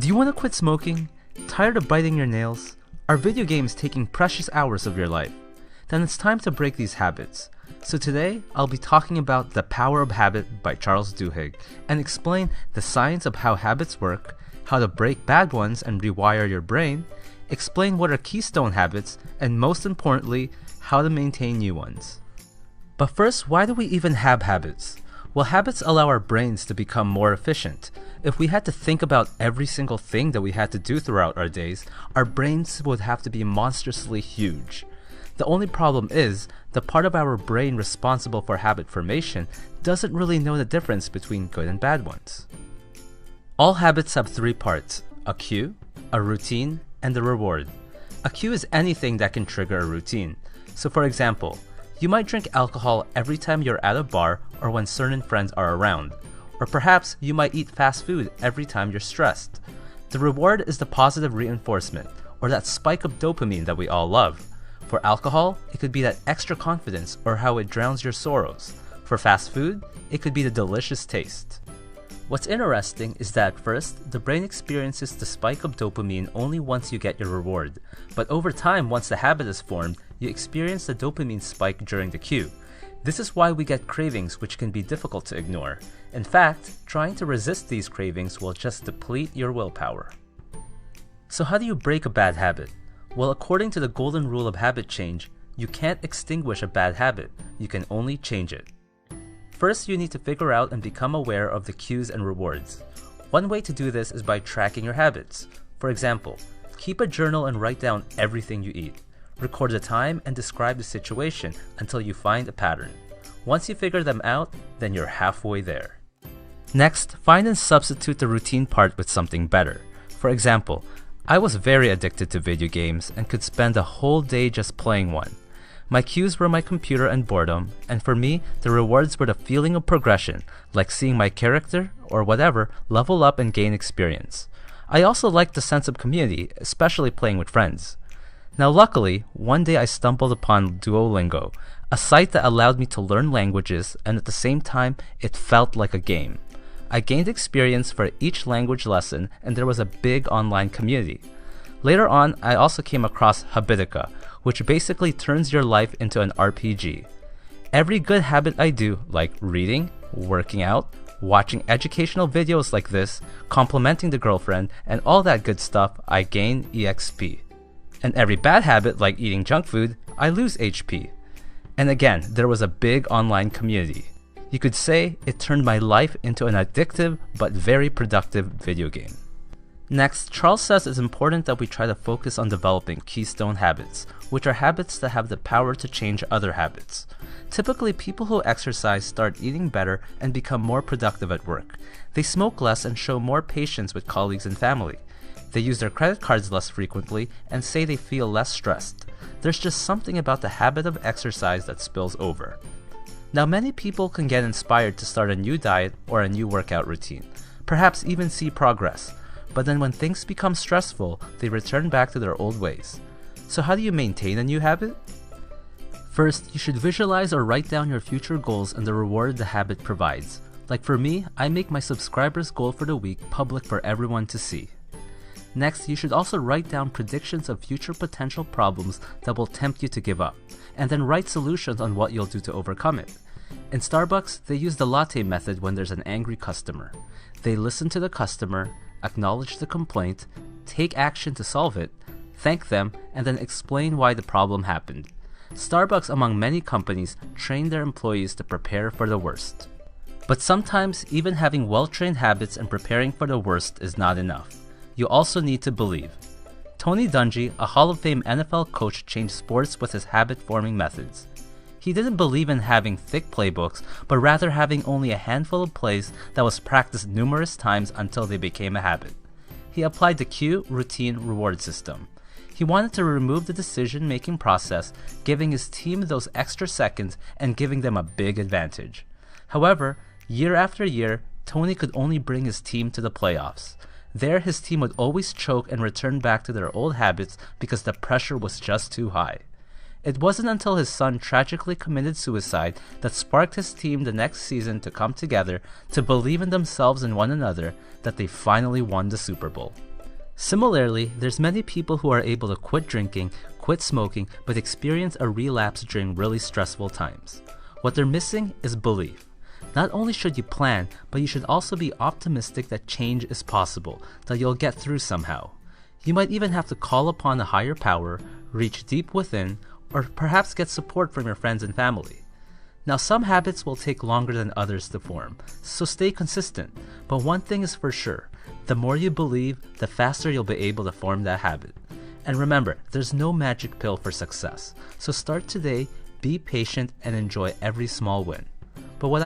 Do you want to quit smoking? Tired of biting your nails? Are video games taking precious hours of your life? Then it's time to break these habits. So today, I'll be talking about The Power of Habit by Charles Duhigg and explain the science of how habits work, how to break bad ones and rewire your brain, explain what are keystone habits, and most importantly, how to maintain new ones. But first, why do we even have habits? Well, habits allow our brains to become more efficient. If we had to think about every single thing that we had to do throughout our days, our brains would have to be monstrously huge. The only problem is, the part of our brain responsible for habit formation doesn't really know the difference between good and bad ones. All habits have three parts: a cue, a routine, and a reward. A cue is anything that can trigger a routine. So for example, you might drink alcohol every time you're at a bar or when certain friends are around. Or perhaps you might eat fast food every time you're stressed. The reward is the positive reinforcement, or that spike of dopamine that we all love. For alcohol, it could be that extra confidence or how it drowns your sorrows. For fast food, it could be the delicious taste. What's interesting is that at first, the brain experiences the spike of dopamine only once you get your reward. But over time, once the habit is formed, you experience the dopamine spike during the cue. This is why we get cravings which can be difficult to ignore. In fact, trying to resist these cravings will just deplete your willpower. So how do you break a bad habit? Well, according to the golden rule of habit change, you can't extinguish a bad habit, you can only change it. First, you need to figure out and become aware of the cues and rewards. One way to do this is by tracking your habits. For example, keep a journal and write down everything you eat. Record the time and describe the situation until you find a pattern. Once you figure them out, then you're halfway there. Next, find and substitute the routine part with something better. For example, I was very addicted to video games and could spend a whole day just playing one. My cues were my computer and boredom, and for me, the rewards were the feeling of progression, like seeing my character, or whatever, level up and gain experience. I also liked the sense of community, especially playing with friends. Now luckily, one day I stumbled upon Duolingo, a site that allowed me to learn languages, and at the same time, it felt like a game. I gained experience for each language lesson, and there was a big online community. Later on, I also came across Habitica, which basically turns your life into an RPG. Every good habit I do, like reading, working out, watching educational videos like this, complimenting the girlfriend, and all that good stuff, I gain EXP. And every bad habit, like eating junk food, I lose HP. And again, there was a big online community. You could say it turned my life into an addictive but very productive video game. Next, Charles says it's important that we try to focus on developing keystone habits, which are habits that have the power to change other habits. Typically, people who exercise start eating better and become more productive at work. They smoke less and show more patience with colleagues and family. They use their credit cards less frequently and say they feel less stressed. There's just something about the habit of exercise that spills over. Now, many people can get inspired to start a new diet or a new workout routine, perhaps even see progress. But then when things become stressful, they return back to their old ways. So how do you maintain a new habit? First, you should visualize or write down your future goals and the reward the habit provides. Like for me, I make my subscribers goal for the week public for everyone to see. Next, you should also write down predictions of future potential problems that will tempt you to give up, and then write solutions on what you'll do to overcome it. In Starbucks, they use the latte method when there's an angry customer. They listen to the customer, acknowledge the complaint, take action to solve it, thank them, and then explain why the problem happened. Starbucks, among many companies, train their employees to prepare for the worst. But sometimes, even having well-trained habits and preparing for the worst is not enough. You also need to believe. Tony Dungy, a Hall of Fame NFL coach, changed sports with his habit-forming methods. He didn't believe in having thick playbooks, but rather having only a handful of plays that was practiced numerous times until they became a habit. He applied the cue, routine, reward system. He wanted to remove the decision-making process, giving his team those extra seconds and giving them a big advantage. However, year after year, Tony could only bring his team to the playoffs. There, his team would always choke and return back to their old habits because the pressure was just too high. It wasn't until his son tragically committed suicide that sparked his team the next season to come together, to believe in themselves and one another, that they finally won the Super Bowl. Similarly, there's many people who are able to quit drinking, quit smoking, but experience a relapse during really stressful times. What they're missing is belief. Not only should you plan, but you should also be optimistic that change is possible, that you'll get through somehow. You might even have to call upon a higher power, reach deep within, or perhaps get support from your friends and family. Now, some habits will take longer than others to form, so stay consistent. But one thing is for sure, the more you believe, the faster you'll be able to form that habit. And remember, there's no magic pill for success. So start today, be patient, and enjoy every small win.